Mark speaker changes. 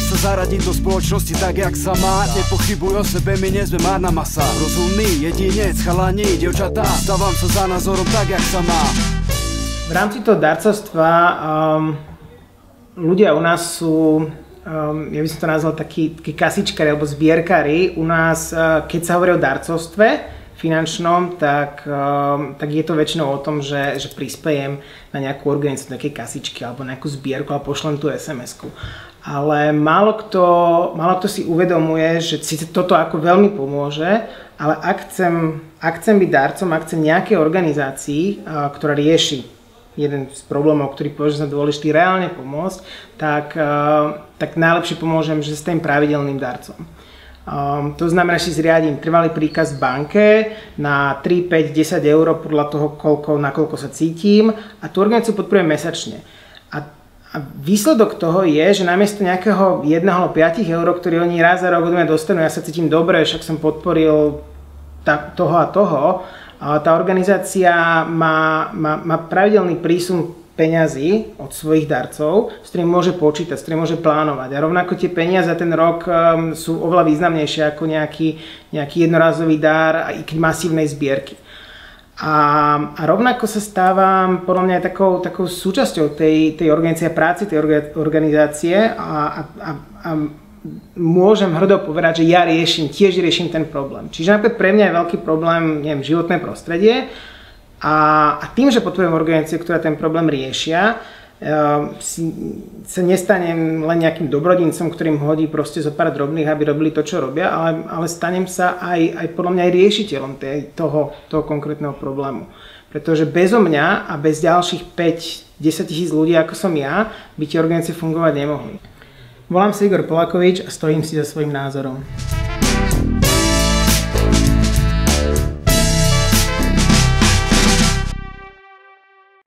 Speaker 1: sa zaradiť do spoločnosti tak, jak sa má. Nepochybuj o sebe, my nie sme márna masa. Rozumný jedinec, chalani, dievčatá, stávam sa za názorom tak, jak sa má.
Speaker 2: V rámci toho darcovstva ľudia u nás sú, ja by som to nazval takí kasičkári alebo zbierkári. U nás, keď sa hovorí o darcovstve finančnom, tak je to väčšinou o tom, že prispejem na nejakú organizáciu, nejaké kasičky alebo nejakú zbierku a pošlem tú SMS-ku. Ale málo kto si uvedomuje, že si toto ako veľmi pomôže, ale ak chcem byť darcom, ak chcem nejakej organizácii, ktorá rieši jeden z problémov, ktorý považujem za dôležitý, reálne pomôcť, tak najlepšie pomôžem, že som pravidelným darcom. To znamená, že si zriadím trvalý príkaz v banke na 3, 5, 10 eur podľa toho, nakoľko sa cítim a tú organizáciu podporujem mesačne. A výsledok toho je, že namiesto nejakého 1 alebo 5 eur, ktorý oni raz za rok od mňa dostanú, ja sa cítim dobre, však som podporil toho a toho, tá organizácia má pravidelný prísun peňazí od svojich darcov, s ktorým môže počítať, s ktorým môže plánovať. A rovnako tie peniaze za ten rok sú oveľa významnejšie ako nejaký jednorazový dar a masívnej zbierky. A rovnako sa stávam podľa mňa takou súčasťou tej organizácie, práce tej organizácie a môžem hrdo povedať, že ja tiež riešim ten problém. Čiže napríklad pre mňa je veľký problém, životné prostredie. A tým, že podporujem organizácie, ktoré ten problém riešia, sa nestanem len nejakým dobrodincom, ktorým hodí proste zo pár drobných, aby robili to, čo robia, ale stanem sa aj podľa mňa aj riešiteľom toho konkrétneho problému. Pretože bezo mňa a bez ďalších 5-10 tisíc ľudí, ako som ja, by tie organizácie fungovať nemohli. Volám sa Igor Polakovič a stojím si za svojím názorom.